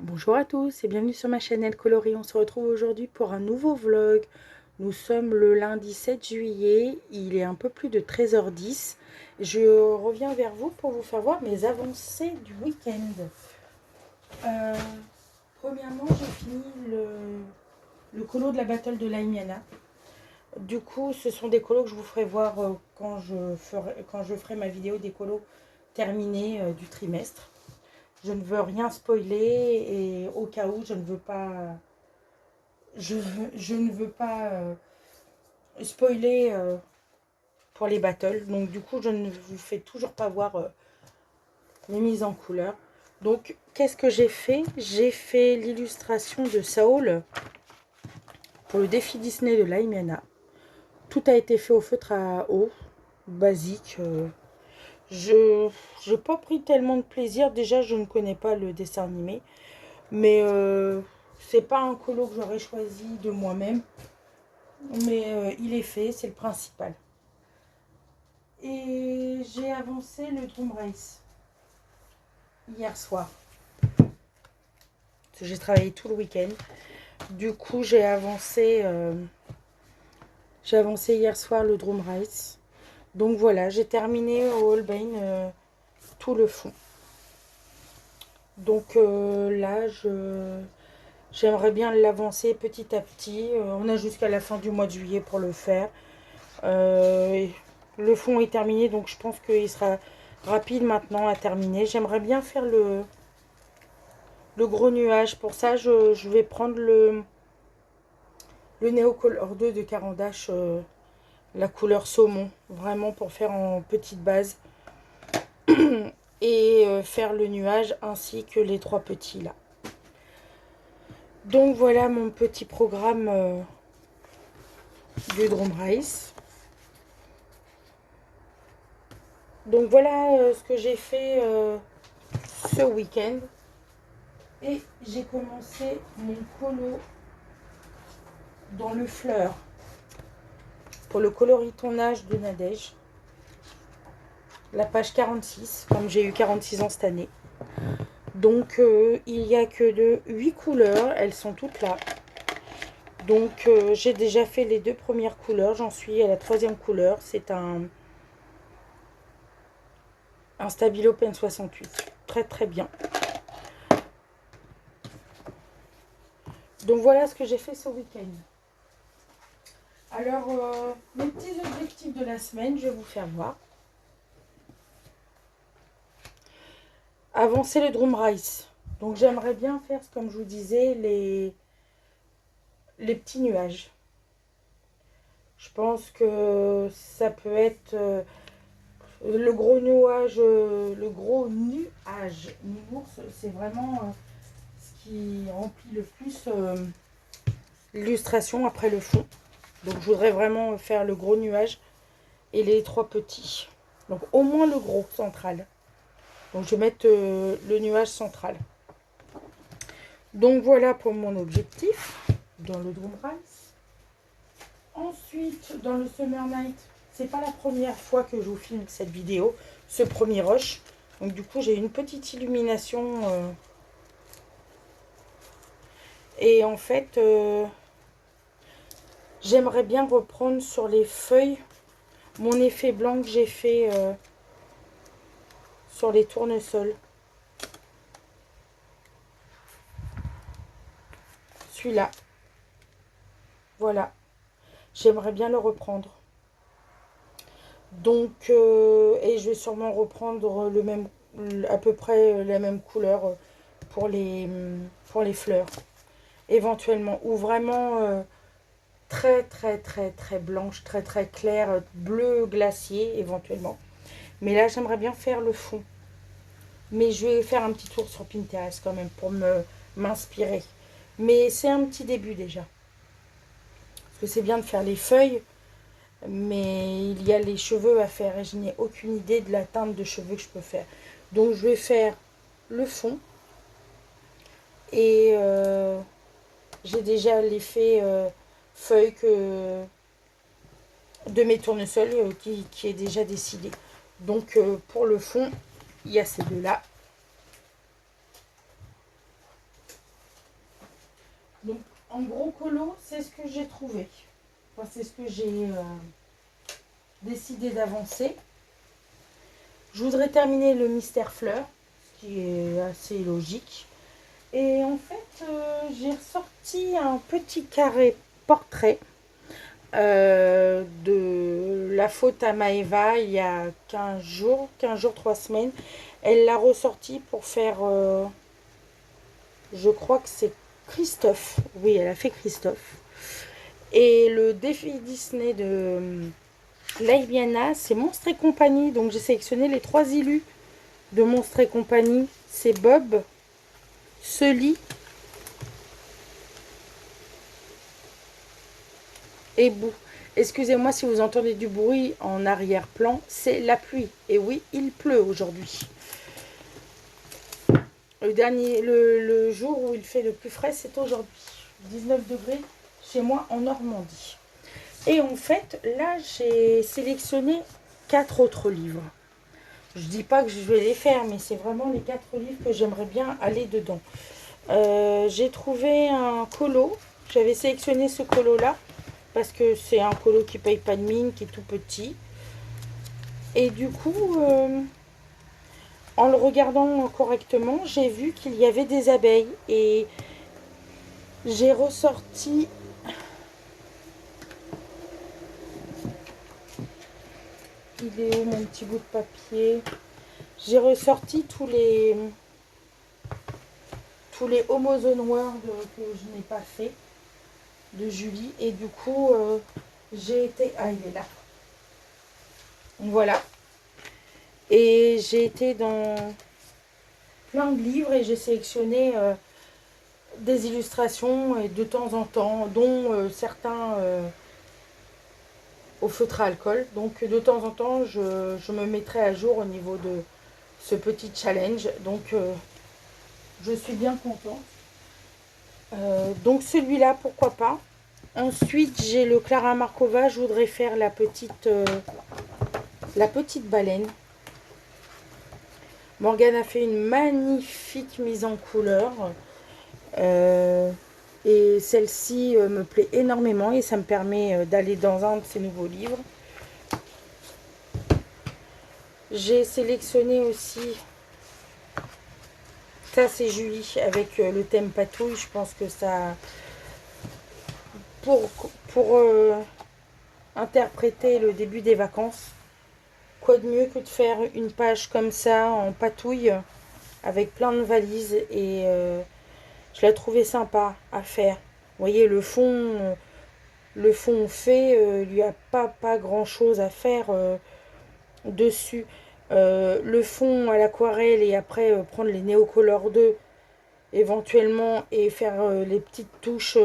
Bonjour à tous et bienvenue sur ma chaîne Elle Coloris. On se retrouve aujourd'hui pour un nouveau vlog. Nous sommes le lundi 7 juillet, il est un peu plus de 13h10. Je reviens vers vous pour vous faire voir mes avancées du week-end. Euh, Premièrement, j'ai fini le colo de la battle de l'Aimiana. Du coup, ce sont des colos que je vous ferai voir quand je ferai ma vidéo des colos terminés du trimestre. Je ne veux rien spoiler et au cas où je ne veux pas je ne veux pas spoiler pour les battles. Donc du coup, je ne vous fais toujours pas voir les mises en couleur. Donc, qu'est-ce que j'ai fait? J'ai fait l'illustration de Saul pour le défi Disney de l'Aimiana. Tout a été fait au feutre à eau, basique. Je n'ai pas pris tellement de plaisir. Déjà, je ne connais pas le dessin animé. Mais c'est pas un colo que j'aurais choisi de moi-même. Mais il est fait, c'est le principal. Et j'ai avancé le drum race hier soir. Parce que j'ai travaillé tout le week-end. Du coup, j'ai avancé hier soir le drum race. Donc voilà, j'ai terminé au Holbein tout le fond. Donc là, j'aimerais bien l'avancer petit à petit. On a jusqu'à la fin du mois de juillet pour le faire. Le fond est terminé, donc je pense qu'il sera rapide maintenant à terminer. J'aimerais bien faire le gros nuage. Pour ça, je vais prendre le Neocolor 2 de Caran d'Ache, la couleur saumon, vraiment pour faire en petite base. Et faire le nuage ainsi que les trois petits là. Donc voilà mon petit programme du Drum Race. Donc voilà ce que j'ai fait ce week-end. Et j'ai commencé mon colo dans le fleur pour le coloris-tonnage de Nadège. La page 46, comme j'ai eu 46 ans cette année. Donc il n'y a que de 8 couleurs, elles sont toutes là. Donc j'ai déjà fait les deux premières couleurs, j'en suis à la troisième couleur. C'est un Stabilo Pen 68, très très bien. Donc voilà ce que j'ai fait ce week-end. Alors mes petits objectifs de la semaine, je vais vous faire voir. Avancer le drum race. Donc j'aimerais bien faire, comme je vous disais, les petits nuages. Je pense que ça peut être le gros nuage, mi-ours, c'est vraiment ce qui remplit le plus l'illustration après le fond. Donc je voudrais vraiment faire le gros nuage et les trois petits. Donc au moins le gros central. Donc je vais mettre le nuage central. Donc voilà pour mon objectif dans le drum race. Ensuite, dans le Summer Night, c'est pas la première fois que je vous filme cette vidéo, ce premier rush. Donc du coup, j'ai une petite illumination. Et en fait, j'aimerais bien reprendre sur les feuilles mon effet blanc que j'ai fait sur les tournesols. Celui-là. Voilà. J'aimerais bien le reprendre. Donc, et je vais sûrement reprendre à peu près la même couleur pour les fleurs, éventuellement. Ou vraiment très, très, très, très blanche, très, très claire, bleu glacier, éventuellement. Mais là, j'aimerais bien faire le fond. Mais je vais faire un petit tour sur Pinterest quand même pour m'inspirer. Mais c'est un petit début déjà. Parce que c'est bien de faire les feuilles, mais il y a les cheveux à faire et je n'ai aucune idée de la teinte de cheveux que je peux faire. Donc je vais faire le fond et j'ai déjà l'effet feuille de mes tournesols qui est déjà décidé. Donc pour le fond, il y a ces deux là. Donc, en gros colo, c'est ce que j'ai trouvé. Enfin, c'est ce que j'ai décidé d'avancer. Je voudrais terminer le mystère fleur, ce qui est assez logique. Et en fait, j'ai ressorti un petit carré portrait de la faute à Maëva il y a 15 jours, 3 semaines. Elle l'a ressorti pour faire, je crois que c'est Christophe. Oui, elle a fait Christophe. Et le défi Disney de Laibiana, c'est Monstres et compagnie. Donc j'ai sélectionné les 3 élus de Monstres et compagnie. C'est Bob, Sully et Boo. Excusez-moi si vous entendez du bruit en arrière-plan, c'est la pluie. Et oui, il pleut aujourd'hui. Le jour où il fait le plus frais, c'est aujourd'hui. 19 degrés chez moi en Normandie. Et en fait, là, j'ai sélectionné 4 autres livres. Je dis pas que je vais les faire, mais c'est vraiment les 4 livres que j'aimerais bien aller dedans. J'ai trouvé un colo. J'avais sélectionné ce colo-là parce que c'est un colo qui paye pas de mine, qui est tout petit. Et du coup, en le regardant correctement, j'ai vu qu'il y avait des abeilles. Et j'ai ressorti... Il est où mon petit bout de papier? J'ai ressorti tous les Homozone World que je n'ai pas fait de Julie. Et du coup, j'ai été... Ah, il est là. Voilà. Et j'ai été dans plein de livres et j'ai sélectionné des illustrations et de temps en temps, dont certains au feutre à alcool. Donc de temps en temps, je me mettrai à jour au niveau de ce petit challenge. Donc je suis bien contente. Donc celui-là, pourquoi pas. Ensuite, j'ai le Clara Markova. Je voudrais faire la petite baleine. Morgane a fait une magnifique mise en couleur. Et celle-ci me plaît énormément et ça me permet d'aller dans un de ces nouveaux livres. J'ai sélectionné aussi, ça c'est Julie avec le thème patouille. Je pense que ça, pour interpréter le début des vacances, quoi de mieux que de faire une page comme ça en patouille avec plein de valises et je l'ai trouvé sympa à faire. Vous voyez le fond fait, il n'y a pas grand chose à faire dessus. Le fond à l'aquarelle et après prendre les Neocolor 2 éventuellement et faire les petites touches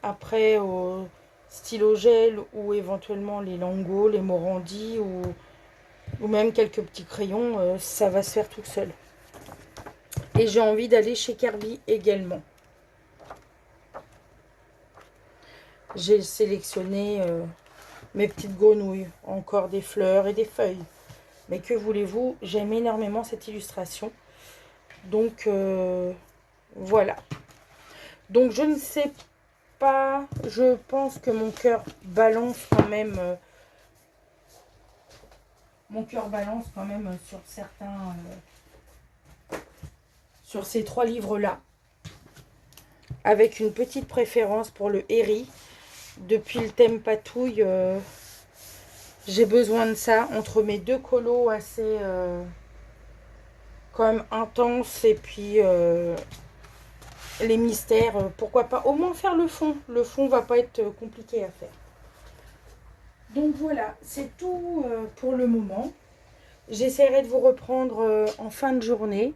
après au stylo gel ou éventuellement les Lango, les Morandi ou même quelques petits crayons, ça va se faire tout seul. Et j'ai envie d'aller chez Kirby également. J'ai sélectionné mes petites grenouilles, encore des fleurs et des feuilles. Mais que voulez-vous, j'aime énormément cette illustration. Donc voilà. Donc je ne sais pas, je pense que mon cœur balance quand même. Mon cœur balance quand même sur certains, sur ces 3 livres-là. Avec une petite préférence pour le Herri. Depuis le thème patouille, j'ai besoin de ça entre mes 2 colos assez quand même intenses et puis les mystères, pourquoi pas au moins faire le fond. Le fond va pas être compliqué à faire. Donc voilà, c'est tout pour le moment. J'essaierai de vous reprendre en fin de journée.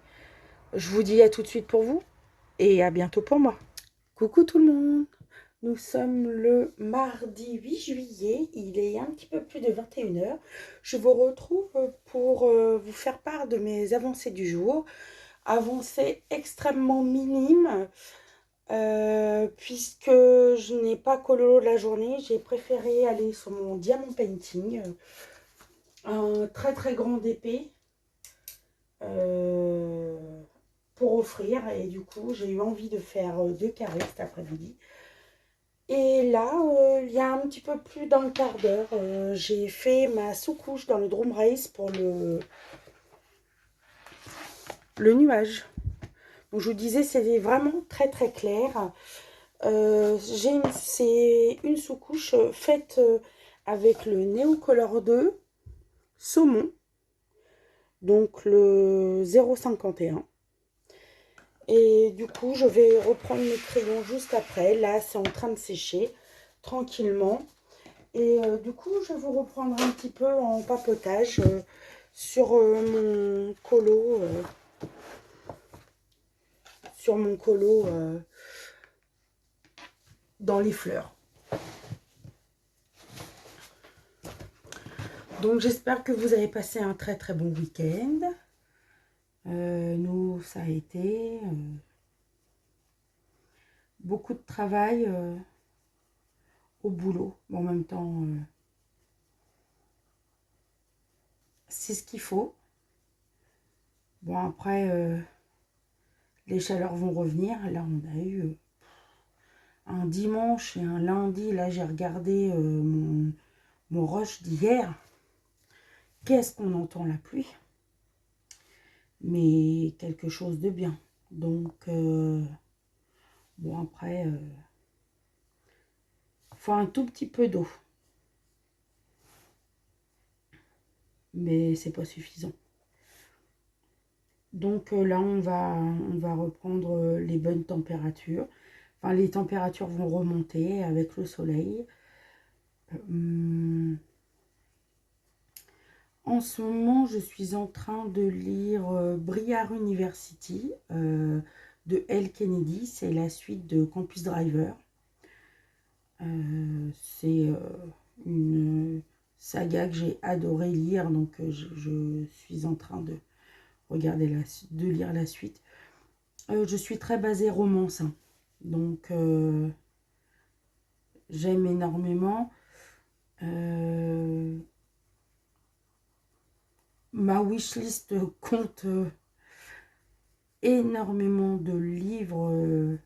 Je vous dis à tout de suite pour vous et à bientôt pour moi. Coucou tout le monde. Nous sommes le mardi 8 juillet, il est un petit peu plus de 21 h. Je vous retrouve pour vous faire part de mes avancées du jour. Avancées extrêmement minimes, puisque je n'ai pas cololo de la journée. J'ai préféré aller sur mon diamant painting, un très très grand épée. pour offrir. Et du coup, j'ai eu envie de faire 2 carrés cet après-midi. Et là, il y a un petit peu plus d'un quart d'heure, j'ai fait ma sous-couche dans le Drum Race pour le nuage. Donc, je vous disais, c'est vraiment très très clair. C'est une sous-couche faite avec le Neocolor 2 saumon, donc le 0,51. Et du coup, je vais reprendre mes crayons juste après. Là, c'est en train de sécher tranquillement. Et du coup, je vais vous reprendre un petit peu en papotage mon colo, sur mon colo dans les fleurs. Donc, j'espère que vous avez passé un très très bon week-end. Nous, ça a été beaucoup de travail au boulot. Mais en même temps, c'est ce qu'il faut. Bon, après, les chaleurs vont revenir. Là, on a eu un dimanche et un lundi. Là, j'ai regardé mon rush d'hier. Qu'est-ce qu'on entend la pluie? Mais quelque chose de bien. Donc, bon, après, faut un tout petit peu d'eau. Mais c'est pas suffisant. Donc là, on va reprendre les bonnes températures. Enfin, les températures vont remonter avec le soleil. En ce moment, je suis en train de lire Briar University de L. Kennedy. C'est la suite de Campus Driver. C'est une saga que j'ai adoré lire, donc je suis en train de lire la suite. Je suis très basée romance, hein, donc j'aime énormément. Ma wishlist compte énormément de livres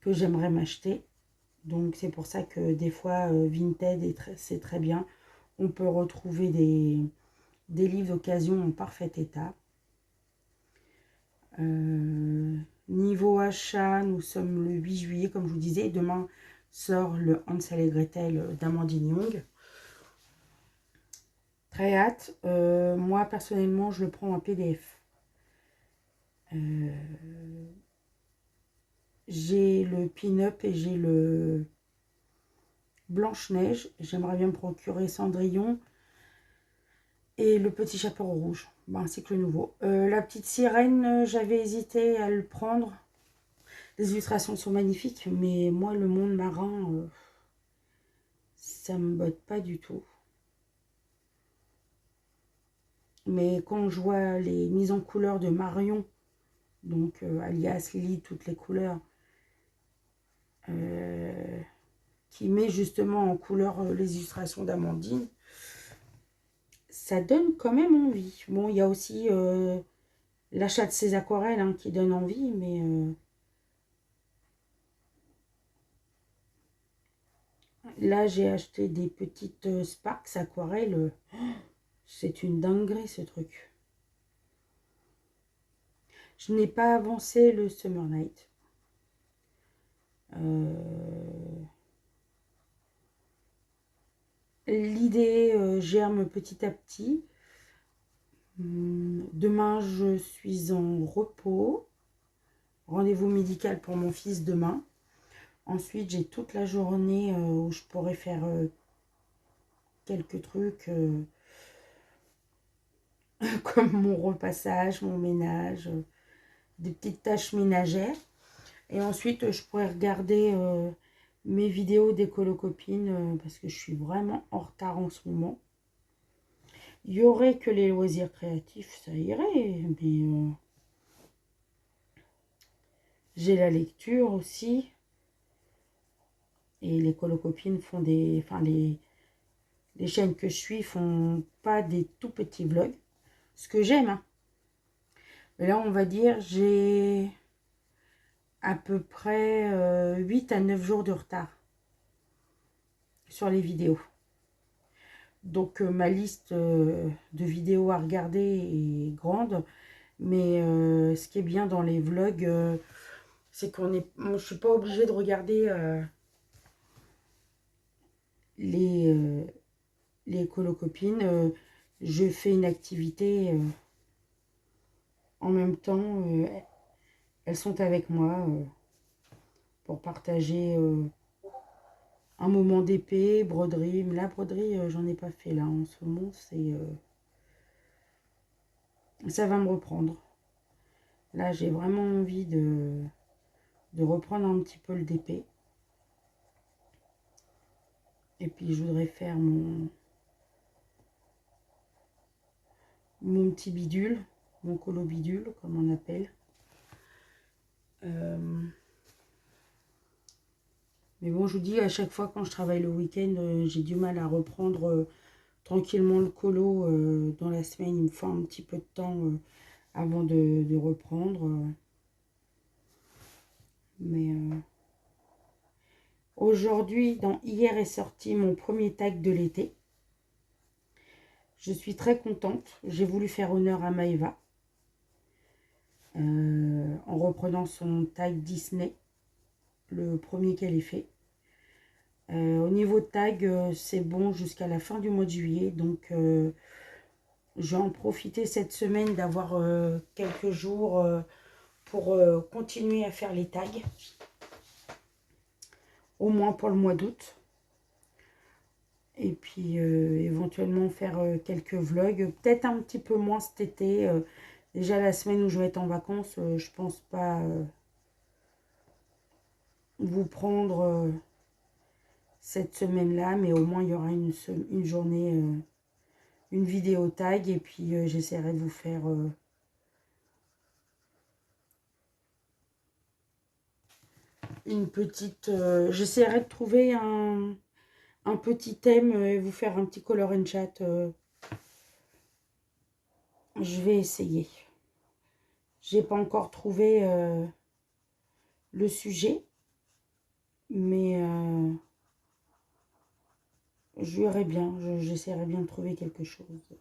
que j'aimerais m'acheter. Donc c'est pour ça que des fois Vinted c'est très bien. On peut retrouver des livres d'occasion en parfait état. Niveau achat, nous sommes le 8 juillet, comme je vous disais. Demain sort le Hansel et Gretel d'Amandine Young. Très hâte. Moi, personnellement, je le prends en PDF. J'ai le Pin-Up et j'ai le Blanche-Neige. J'aimerais bien me procurer Cendrillon et le Petit Chaperon Rouge, ainsi que le nouveau. La Petite Sirène, j'avais hésité à le prendre. Les illustrations sont magnifiques, mais moi, le monde marin, ça me botte pas du tout. Mais quand je vois les mises en couleur de Marion, donc alias Lily, toutes les couleurs, qui met justement en couleur les illustrations d'Amandine, ça donne quand même envie. Bon, il y a aussi l'achat de ces aquarelles hein, qui donne envie, mais là j'ai acheté des petites Sparks aquarelles. C'est une dinguerie ce truc. Je n'ai pas avancé le Summer Night. L'idée germe petit à petit. Demain, je suis en repos. Rendez-vous médical pour mon fils demain. Ensuite, j'ai toute la journée où je pourrais faire quelques trucs comme mon repassage, mon ménage, des petites tâches ménagères. Et ensuite, je pourrais regarder mes vidéos des colocopines parce que je suis vraiment en retard en ce moment. Il y aurait que les loisirs créatifs, ça irait, mais j'ai la lecture aussi. Et les colocopines font des... Enfin, les chaînes que je suis font pas des tout petits vlogs. Ce que j'aime, hein. Et là, on va dire, j'ai à peu près 8 à 9 jours de retard sur les vidéos. Donc, ma liste de vidéos à regarder est grande. Mais ce qui est bien dans les vlogs, c'est qu'on est, je ne suis pas obligée de regarder les, les colocopines. Je fais une activité en même temps. Elles sont avec moi pour partager un moment d'épée, broderie. Mais la broderie, j'en ai pas fait là en ce moment. Ça va me reprendre. Là, j'ai vraiment envie de reprendre un petit peu le DP. Et puis, je voudrais faire mon petit bidule, mon colo bidule, comme on appelle. Mais bon, je vous dis, à chaque fois quand je travaille le week-end, j'ai du mal à reprendre tranquillement le colo. Dans la semaine, il me faut un petit peu de temps avant de reprendre. Mais aujourd'hui, hier est sorti mon premier tag de l'été. Je suis très contente. J'ai voulu faire honneur à Maëva en reprenant son tag Disney, le premier qu'elle ait fait. Au niveau de tag, c'est bon jusqu'à la fin du mois de juillet. Donc, je vais en profiter cette semaine d'avoir quelques jours pour continuer à faire les tags. Au moins pour le mois d'août. Et puis, éventuellement faire quelques vlogs. Peut-être un petit peu moins cet été. Déjà, la semaine où je vais être en vacances, je pense pas vous prendre cette semaine-là. Mais au moins, il y aura une journée... une vidéo tag et puis j'essaierai de vous faire une petite... j'essaierai de trouver un petit thème et vous faire un petit color and chat. Je vais essayer. J'ai pas encore trouvé le sujet, mais je verrai bien. J'essaierai bien de trouver quelque chose.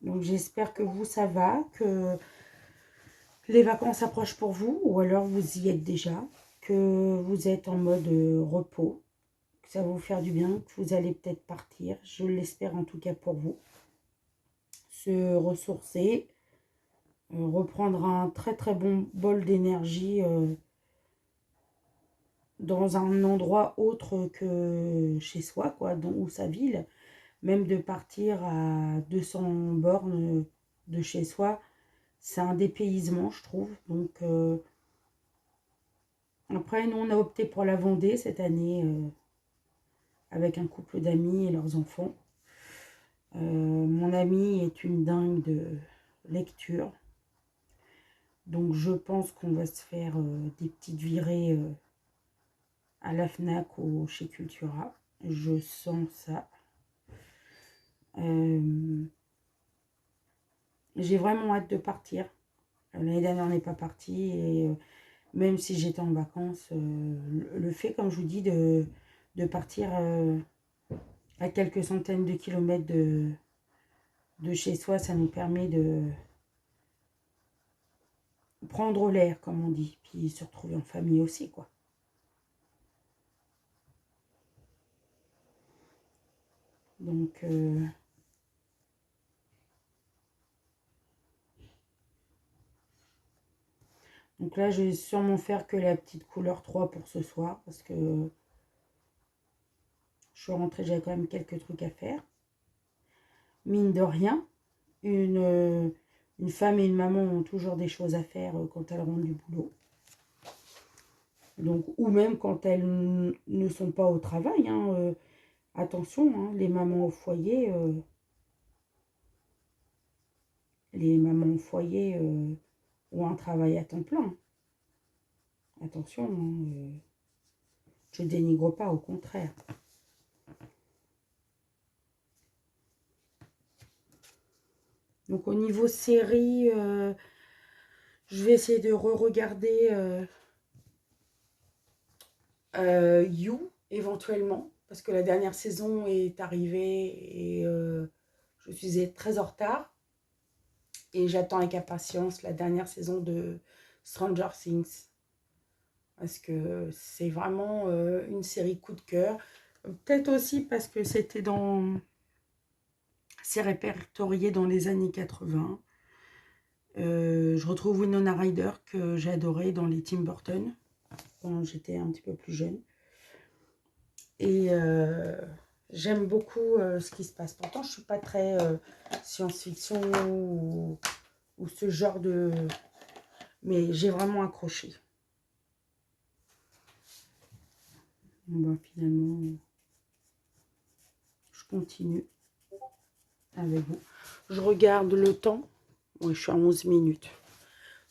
Donc j'espère que vous, ça va, que les vacances approchent pour vous, ou alors vous y êtes déjà, que vous êtes en mode repos, que ça va vous faire du bien, que vous allez peut-être partir, je l'espère en tout cas pour vous, se ressourcer, reprendre un très très bon bol d'énergie dans un endroit autre que chez soi, quoi, ou sa ville, même de partir à 200 bornes de chez soi, c'est un dépaysement, je trouve. Donc après, nous on a opté pour la Vendée cette année avec un couple d'amis et leurs enfants. Mon amie est une dingue de lecture, donc je pense qu'on va se faire des petites virées à la FNAC ou chez Cultura. Je sens ça. J'ai vraiment hâte de partir. L'année dernière, on n'est pas parti et même si j'étais en vacances, le fait, comme je vous dis, de partir à quelques centaines de kilomètres de chez soi, ça nous permet de prendre l'air, comme on dit, puis se retrouver en famille aussi, quoi. Donc, là, je vais sûrement faire que la petite couleur 3 pour ce soir, parce que je suis rentrée, j'avais quand même quelques trucs à faire. Mine de rien, une femme et une maman ont toujours des choses à faire quand elles rentrent du boulot. Donc, ou même quand elles ne sont pas au travail. Hein, attention, hein, les mamans au foyer ont un travail à temps plein. Attention, hein, je dénigre pas, au contraire. Donc au niveau série, je vais essayer de re-regarder You, éventuellement, parce que la dernière saison est arrivée et je suis très en retard. Et j'attends avec impatience la dernière saison de Stranger Things, parce que c'est vraiment une série coup de cœur. Peut-être aussi parce que c'est répertorié dans les années 80. Je retrouve Winona Ryder que j'ai adoré dans les Tim Burton quand j'étais un petit peu plus jeune. Et j'aime beaucoup ce qui se passe. Pourtant, je ne suis pas très science-fiction ou ce genre de... Mais j'ai vraiment accroché. Bon, finalement, je continue avec vous. Je regarde le temps. Oui, je suis à 11 minutes.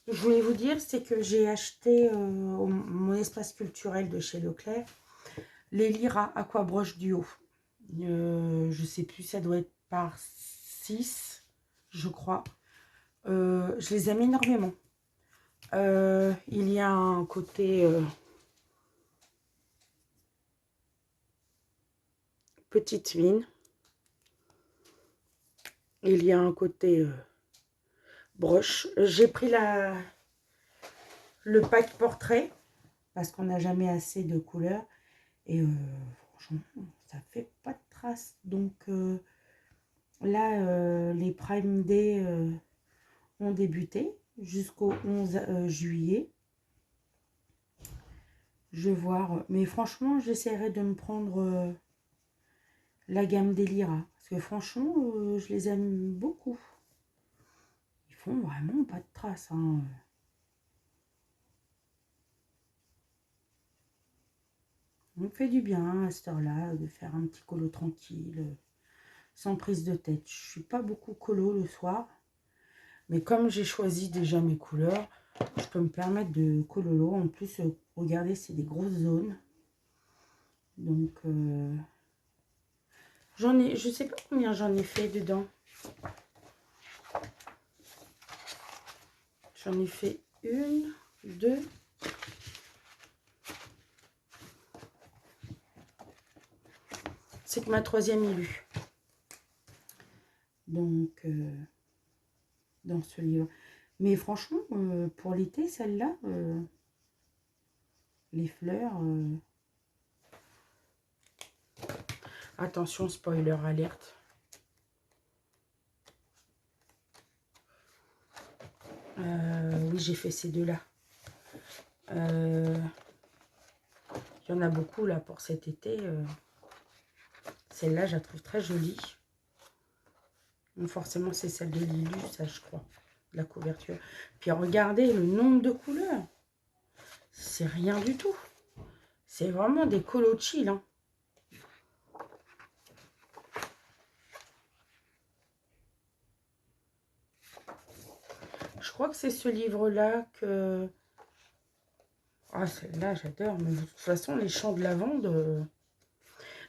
Je voulais vous dire, c'est que j'ai acheté mon espace culturel de chez Leclerc les Lyra Aquabrush Duo. Je sais plus, ça doit être par 6, je crois. Je les aime énormément. Il y a un côté petite mine. Il y a un côté broche. J'ai pris le pack portrait parce qu'on n'a jamais assez de couleurs. Et franchement, ça fait pas de traces. Donc là, les Prime Day ont débuté jusqu'au 11 juillet. Je vais voir. Mais franchement, j'essaierai de me prendre la gamme des Lyra. Parce que franchement, je les aime beaucoup. Ils font vraiment pas de traces. Hein. On me fait du bien hein, à cette heure-là de faire un petit colo tranquille, sans prise de tête. Je suis pas beaucoup colo le soir. Mais comme j'ai choisi déjà mes couleurs, je peux me permettre de cololo. En plus, regardez, c'est des grosses zones. Donc, je sais pas combien j'en ai fait dedans. J'en ai fait une, deux. C'est que ma troisième élue. Donc, dans ce livre. Mais franchement, pour l'été, celle-là, les fleurs... Attention, spoiler alerte. Oui, j'ai fait ces deux-là. Il y en a beaucoup là pour cet été. Celle-là, je la trouve très jolie. Donc forcément, c'est celle de Lilu, ça je crois, la couverture. Puis regardez le nombre de couleurs. C'est rien du tout. C'est vraiment des colos chill. Hein. Je crois que c'est ce livre-là que... Ah, celle-là, j'adore. Mais de toute façon, les champs de lavande...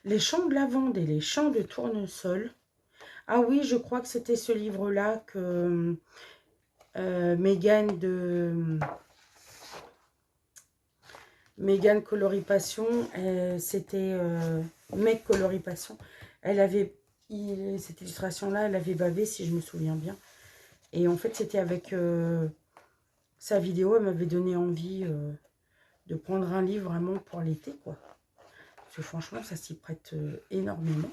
Les champs de lavande et les champs de tournesol. Ah oui, je crois que c'était ce livre-là que Mégane Coloripassion, c'était Meg Coloripassion. Elle avait, cette illustration-là, elle avait bavé, si je me souviens bien. Et en fait, c'était avec sa vidéo, elle m'avait donné envie de prendre un livre vraiment pour l'été, quoi. Parce que franchement, ça s'y prête énormément.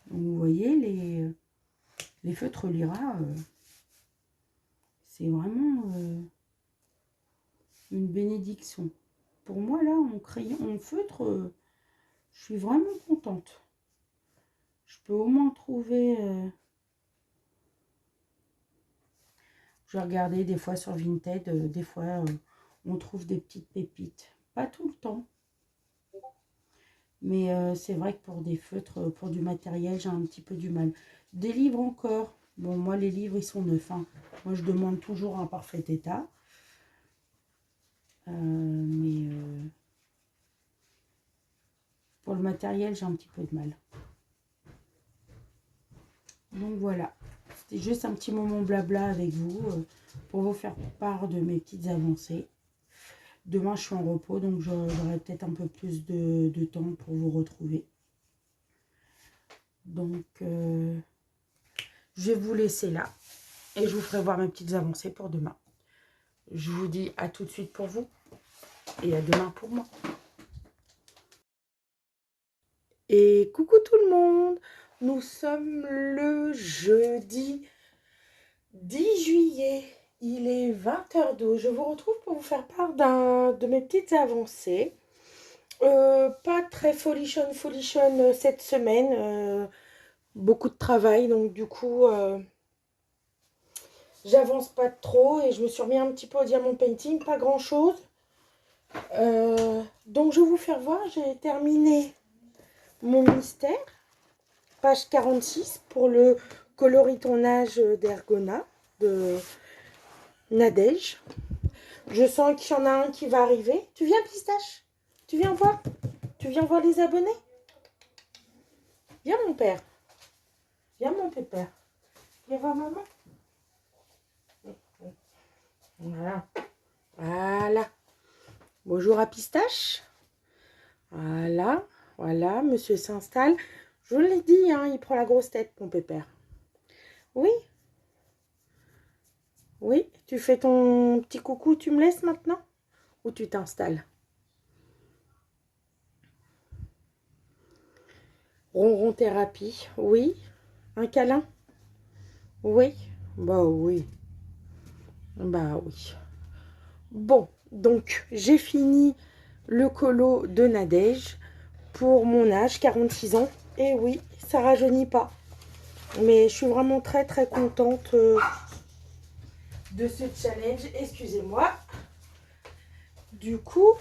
Donc, vous voyez, les feutres Lyra, c'est vraiment une bénédiction. Pour moi, là, en crayon, en feutre, je suis vraiment contente. Je peux au moins trouver... je regardais des fois sur Vinted, des fois, on trouve des petites pépites. Pas tout le temps. Mais c'est vrai que pour des feutres, pour du matériel, j'ai un petit peu du mal. Des livres encore. Bon, moi, les livres, ils sont neufs. Hein. Moi, je demande toujours un parfait état. Pour le matériel, j'ai un petit peu de mal. Donc voilà, c'était juste un petit moment blabla avec vous pour vous faire part de mes petites avancées. Demain, je suis en repos, donc j'aurai peut-être un peu plus de temps pour vous retrouver. Donc, je vais vous laisser là et je vous ferai voir mes petites avancées pour demain. Je vous dis à tout de suite pour vous et à demain pour moi. Et coucou tout le monde, nous sommes le jeudi 10 juillet, il est 20h12. Je vous retrouve pour vous faire part de mes petites avancées. Pas très folichonne cette semaine, beaucoup de travail, donc du coup j'avance pas trop et je me suis remis un petit peu au diamond painting, pas grand chose. Donc je vais vous faire voir, j'ai terminé mon mystère, page 46 pour le coloris-ton-âge d'Ergona de Nadège. Je sens qu'il y en a un qui va arriver. Tu viens, Pistache? Tu viens voir? Tu viens voir les abonnés? Viens, mon père. Viens, mon pépère. Viens voir maman. Voilà. Voilà. Bonjour à Pistache. Voilà. Voilà, monsieur s'installe. Je vous l'ai dit, hein, il prend la grosse tête, mon pépère. Oui? Oui? Tu fais ton petit coucou, tu me laisses maintenant? Ou tu t'installes? Ronron thérapie, oui. Un câlin? Oui. Bah oui. Bah oui. Bon, donc j'ai fini le colo de Nadège pour mon âge, 46 ans. Et oui, ça rajeunit pas. Mais je suis vraiment très très contente de ce challenge. Excusez-moi. Du coup,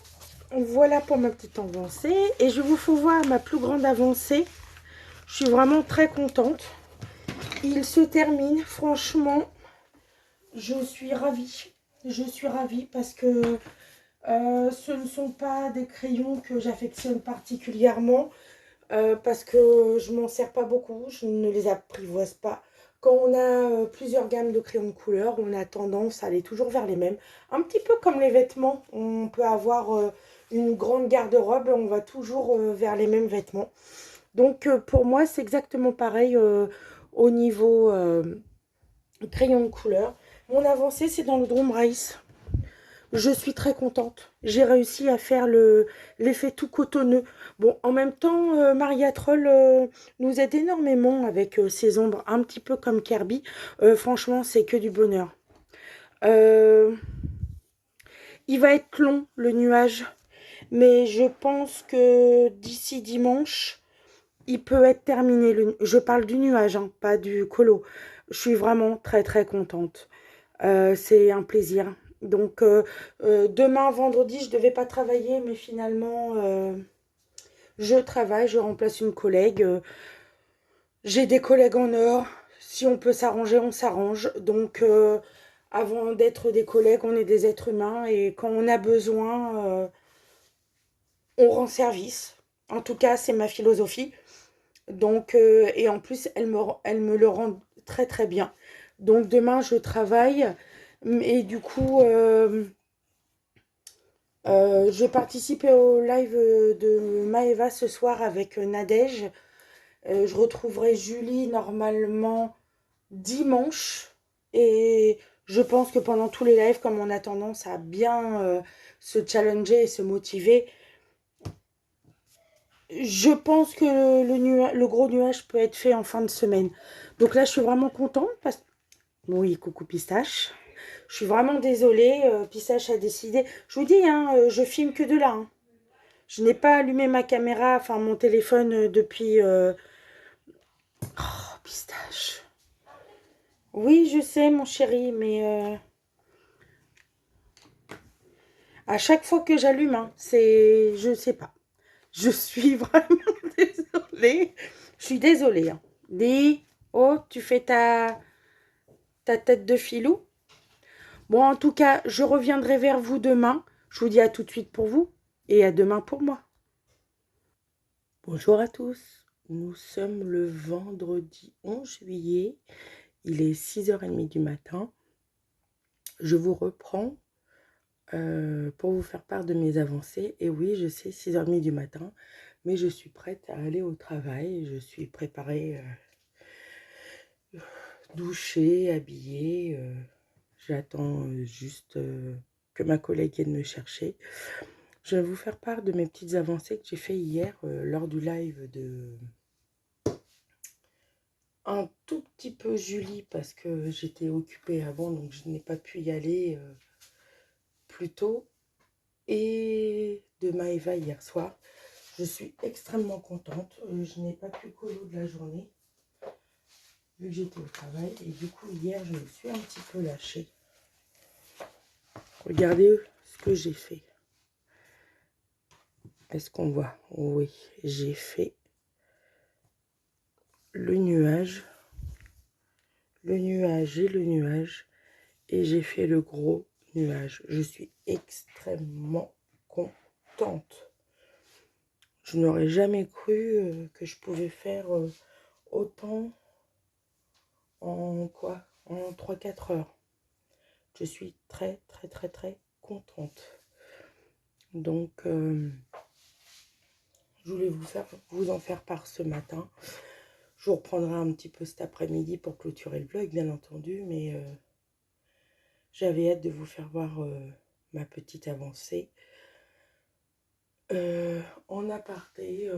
voilà pour ma petite avancée. Et je vous fais voir ma plus grande avancée. Je suis vraiment très contente. Il se termine. Franchement, je suis ravie. Je suis ravie parce que ce ne sont pas des crayons que j'affectionne particulièrement. Parce que je m'en sers pas beaucoup. Je ne les apprivoise pas. Quand on a plusieurs gammes de crayons de couleur, on a tendance à aller toujours vers les mêmes. Un petit peu comme les vêtements. On peut avoir une grande garde-robe, on va toujours vers les mêmes vêtements. Donc pour moi, c'est exactement pareil au niveau crayon de couleur. Mon avancée, c'est dans le Drum Race. Je suis très contente. J'ai réussi à faire l'effet tout cotonneux. Bon, en même temps, Maria Troll nous aide énormément avec ses ombres, un petit peu comme Kirby. Franchement, c'est que du bonheur. Il va être long, le nuage. Mais je pense que d'ici dimanche, il peut être terminé. Je parle du nuage, hein, pas du colo. Je suis vraiment très très contente. C'est un plaisir. Donc demain, vendredi, je ne devais pas travailler, mais finalement, je travaille, je remplace une collègue. J'ai des collègues en or. Si on peut s'arranger, on s'arrange. Donc avant d'être des collègues, on est des êtres humains. Et quand on a besoin, on rend service. En tout cas, c'est ma philosophie. Donc, et en plus, elle me le rend très très bien. Donc demain, je travaille. Et du coup, je vais participer au live de Maëva ce soir avec Nadège. Je retrouverai Julie normalement dimanche. Et je pense que pendant tous les lives, comme on a tendance à bien se challenger et se motiver, je pense que le gros nuage peut être fait en fin de semaine. Donc là, je suis vraiment contente parce que... Oui, coucou Pistache. Je suis vraiment désolée. Pistache a décidé... Je vous dis, hein, je filme que de là. Hein. Je n'ai pas allumé ma caméra, enfin mon téléphone depuis... Oh, Pistache. Oui, je sais, mon chéri, mais... à chaque fois que j'allume, hein, c'est... Je sais pas. Je suis vraiment désolée. Je suis désolée. Hein. Dis, oh, tu fais ta tête de filou. Bon, en tout cas, je reviendrai vers vous demain. Je vous dis à tout de suite pour vous et à demain pour moi. Bonjour à tous. Nous sommes le vendredi 11 juillet. Il est 6h30 du matin. Je vous reprends pour vous faire part de mes avancées. Et oui, je sais, 6h30 du matin, mais je suis prête à aller au travail. Je suis préparée, douchée, habillée. J'attends juste que ma collègue vienne me chercher. Je vais vous faire part de mes petites avancées que j'ai fait hier lors du live de un tout petit peu Julie parce que j'étais occupée avant, donc je n'ai pas pu y aller plus tôt, et de Maëva hier soir. Je suis extrêmement contente. Je n'ai pas pu colo de la journée vu que j'étais au travail, et du coup hier je me suis un petit peu lâchée. Regardez ce que j'ai fait. Est-ce qu'on voit? Oui, j'ai fait le nuage et le nuage, et j'ai fait le gros nuage. Je suis extrêmement contente. Je n'aurais jamais cru que je pouvais faire autant en quoi? En 3-4 heures. Je suis très très très très contente. Donc je voulais vous en faire part ce matin. Je vous reprendrai un petit peu cet après-midi pour clôturer le vlog, bien entendu, mais j'avais hâte de vous faire voir ma petite avancée. En aparté,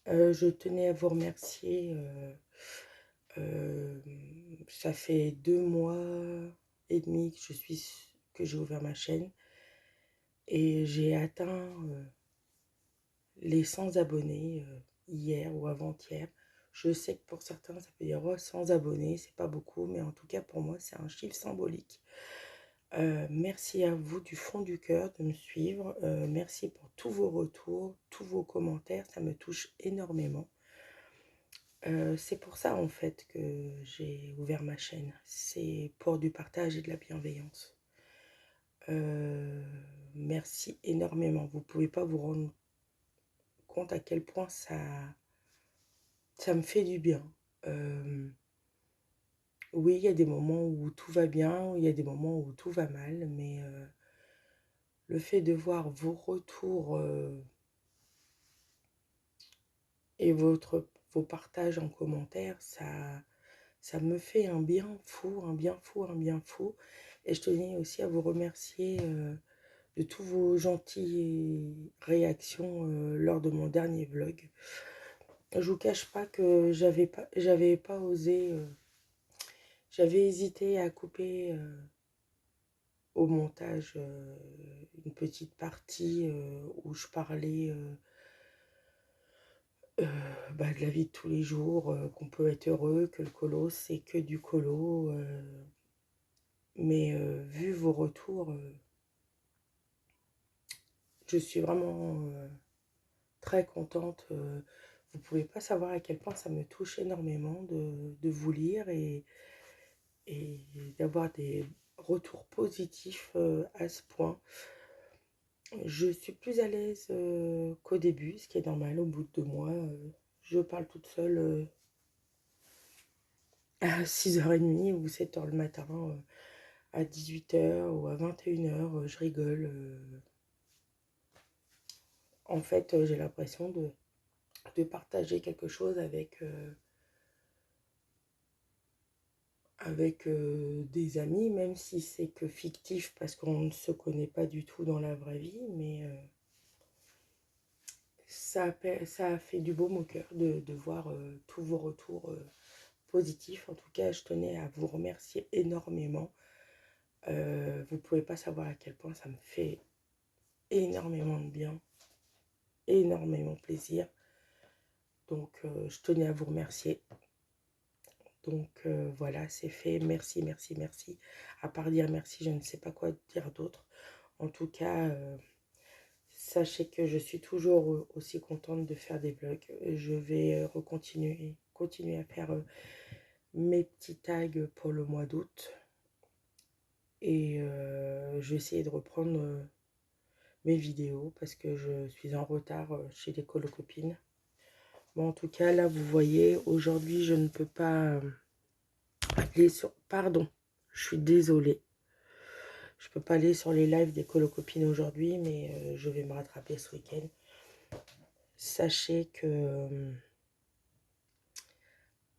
je tenais à vous remercier. Ça fait 2 mois et demi que j'ai ouvert ma chaîne, et j'ai atteint les 100 abonnés hier ou avant-hier. Je sais que pour certains, ça peut dire oh, 100 abonnés, c'est pas beaucoup, mais en tout cas pour moi, c'est un chiffre symbolique. Merci à vous du fond du cœur de me suivre. Merci pour tous vos retours, tous vos commentaires, ça me touche énormément. C'est pour ça en fait que j'ai ouvert ma chaîne. C'est pour du partage et de la bienveillance. Merci énormément. Vous pouvez pas vous rendre compte à quel point ça me fait du bien. Oui, il y a des moments où tout va bien, il y a des moments où tout va mal, mais le fait de voir vos retours et vos partages en commentaire, ça me fait un bien fou, un bien fou, un bien fou. Et je tenais aussi à vous remercier de tous vos gentilles réactions lors de mon dernier vlog. Je vous cache pas que j'avais pas osé, j'avais hésité à couper au montage une petite partie où je parlais de la vie de tous les jours, qu'on peut être heureux, que le colo c'est que du colo. Mais vu vos retours, je suis vraiment très contente. Vous pouvez pas savoir à quel point ça me touche énormément de vous lire et d'avoir des retours positifs à ce point. Je suis plus à l'aise qu'au début, ce qui est normal. Au bout de 2 mois, je parle toute seule à 6h30 ou 7h le matin, à 18h ou à 21h, je rigole. En fait, j'ai l'impression de partager quelque chose avec des amis, même si c'est que fictif parce qu'on ne se connaît pas du tout dans la vraie vie, mais ça a fait du baume au cœur de voir tous vos retours positifs. En tout cas, je tenais à vous remercier énormément. Vous pouvez pas savoir à quel point ça me fait énormément de bien, énormément de plaisir. Donc, je tenais à vous remercier. Donc, voilà, c'est fait. Merci, merci, merci. À part dire merci, je ne sais pas quoi dire d'autre. En tout cas, sachez que je suis toujours aussi contente de faire des vlogs. Je vais continuer à faire mes petits tags pour le mois d'août. Et je vais essayer de reprendre mes vidéos parce que je suis en retard chez les colocopines. Bon, en tout cas, là, vous voyez, aujourd'hui, je ne peux pas aller sur... Pardon, je suis désolée. Je peux pas aller sur les lives des colocopines aujourd'hui, mais je vais me rattraper ce week-end. Sachez que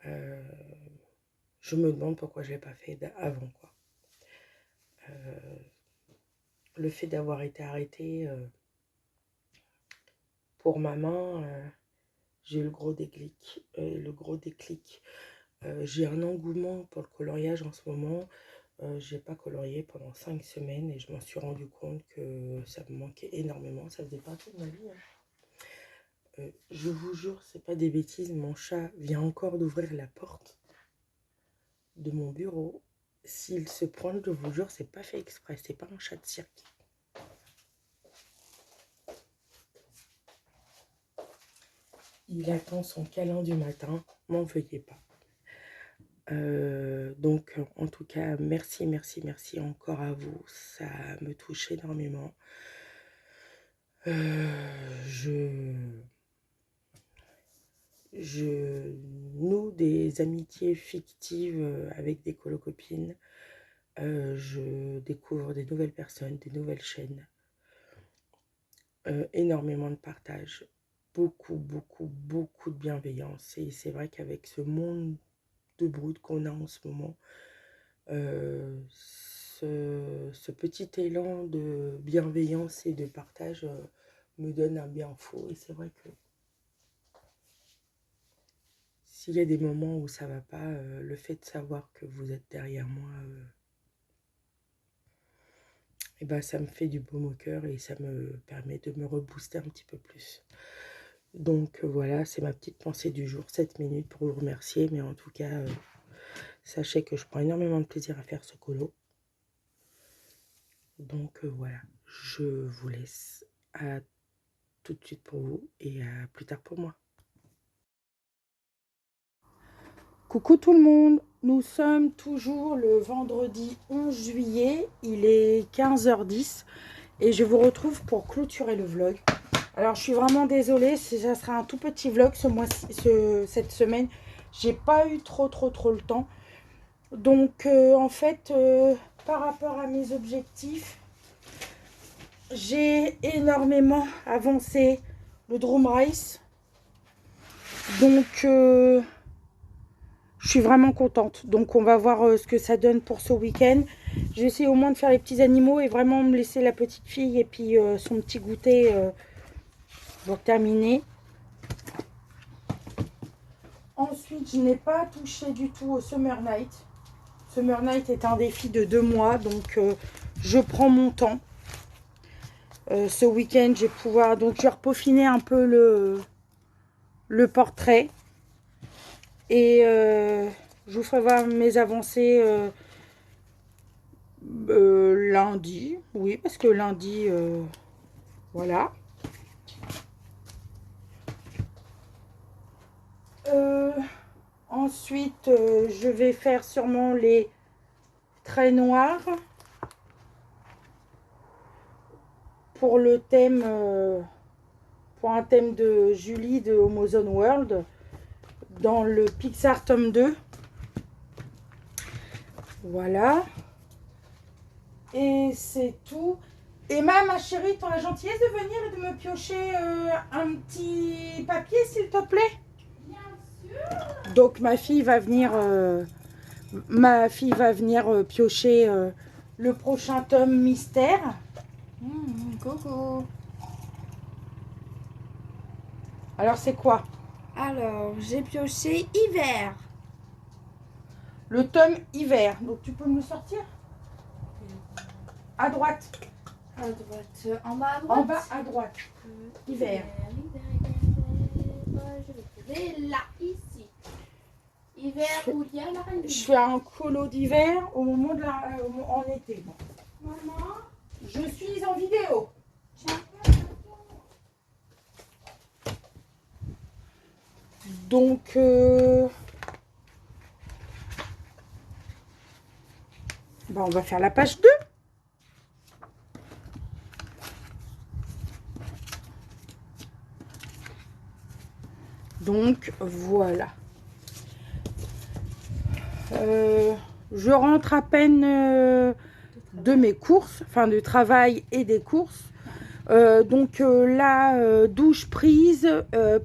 je me demande pourquoi je ne l'ai pas fait avant, quoi. Le fait d'avoir été arrêtée pour ma main, j'ai eu le gros déclic. J'ai un engouement pour le coloriage en ce moment. J'ai pas colorié pendant 5 semaines et je m'en suis rendu compte que ça me manquait énormément. Ça faisait partie de ma vie, hein. Je vous jure, c'est pas des bêtises. Mon chat vient encore d'ouvrir la porte de mon bureau. S'il se pointe, je vous jure, c'est pas fait exprès. C'est pas un chat de cirque. Il attend son câlin du matin. M'en veuillez pas. Donc, en tout cas, merci, merci, merci encore à vous. Ça me touche énormément. Je noue des amitiés fictives avec des colocopines. Je découvre des nouvelles personnes, des nouvelles chaînes. Énormément de partage. Beaucoup, beaucoup, beaucoup de bienveillance. Et c'est vrai qu'avec ce monde de brut qu'on a en ce moment, ce petit élan de bienveillance et de partage me donne un bien fou. Et c'est vrai que s'il y a des moments où ça va pas, le fait de savoir que vous êtes derrière moi, et ben ça me fait du baume au cœur et ça me permet de me rebooster un petit peu plus. Donc voilà, c'est ma petite pensée du jour, 7 minutes pour vous remercier. Mais en tout cas, sachez que je prends énormément de plaisir à faire ce colo. Donc voilà, je vous laisse. À tout de suite pour vous et à plus tard pour moi. Coucou tout le monde, nous sommes toujours le vendredi 11 juillet, il est 15h10 et je vous retrouve pour clôturer le vlog. Alors je suis vraiment désolée, ça sera un tout petit vlog cette semaine. J'ai pas eu trop le temps. Donc en fait, par rapport à mes objectifs, j'ai énormément avancé le drum race. Donc je suis vraiment contente. Donc on va voir ce que ça donne pour ce week-end. Je vais essayer au moins de faire les petits animaux et vraiment me laisser la petite fille et puis son petit goûter pour terminer. Ensuite, je n'ai pas touché du tout au Summer Night. Summer Night est un défi de 2 mois, donc je prends mon temps. Ce week-end, je vais pouvoir... Donc, je vais repeaufiner un peu le portrait. Et je vous ferai voir mes avancées lundi. Oui, parce que lundi, voilà. Ensuite, je vais faire sûrement les traits noirs. Pour le thème, pour un thème de Julie de Homozone World, dans le Pixar tome 2. Voilà. Et c'est tout. Emma, ma chérie, tu as la gentillesse de venir et de me piocher un petit papier, s'il te plaît? Bien sûr. Donc ma fille va venir, piocher le prochain tome mystère. Coucou. Alors c'est quoi? Alors, j'ai pioché hiver. Le tome hiver. Donc tu peux me le sortir? À droite. À droite. En bas à droite. En bas à droite. Hiver. Je vais trouver là, ici. Hiver où il y a la reine. Je fais un colo d'hiver au moment de en été. Maman, je suis en vidéo. Donc, on va faire la page 2. Donc voilà. Je rentre à peine de mes courses, enfin du travail et des courses. Donc là, douche prise,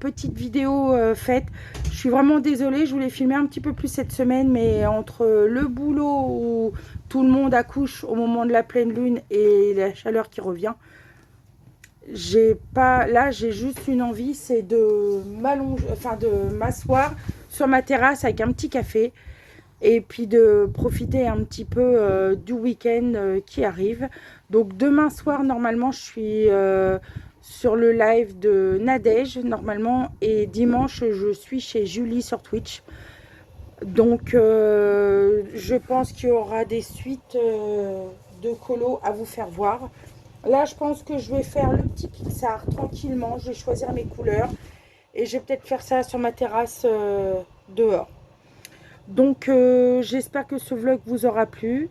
petite vidéo faite. Je suis vraiment désolée, je voulais filmer un petit peu plus cette semaine, mais entre le boulot où tout le monde accouche au moment de la pleine lune et la chaleur qui revient, j'ai juste une envie, c'est de m'allonger, enfin de m'asseoir sur ma terrasse avec un petit café et puis de profiter un petit peu du week-end qui arrive. Donc demain soir, normalement, je suis sur le live de Nadège, normalement, et dimanche, je suis chez Julie sur Twitch. Donc je pense qu'il y aura des suites de colo à vous faire voir. Là, je pense que je vais faire le petit Pixar tranquillement. Je vais choisir mes couleurs et je vais peut-être faire ça sur ma terrasse dehors. Donc, j'espère que ce vlog vous aura plu.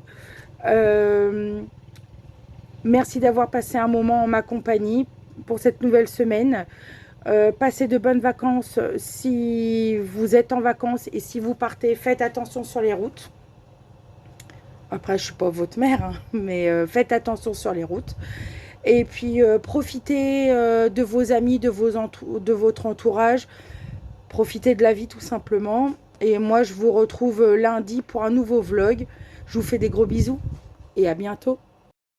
Merci d'avoir passé un moment en ma compagnie pour cette nouvelle semaine. Passez de bonnes vacances si vous êtes en vacances et si vous partez, faites attention sur les routes. Après, je ne suis pas votre mère, hein, mais faites attention sur les routes. Et puis, profitez de vos amis, de votre entourage. Profitez de la vie tout simplement. Et moi, je vous retrouve lundi pour un nouveau vlog. Je vous fais des gros bisous et à bientôt.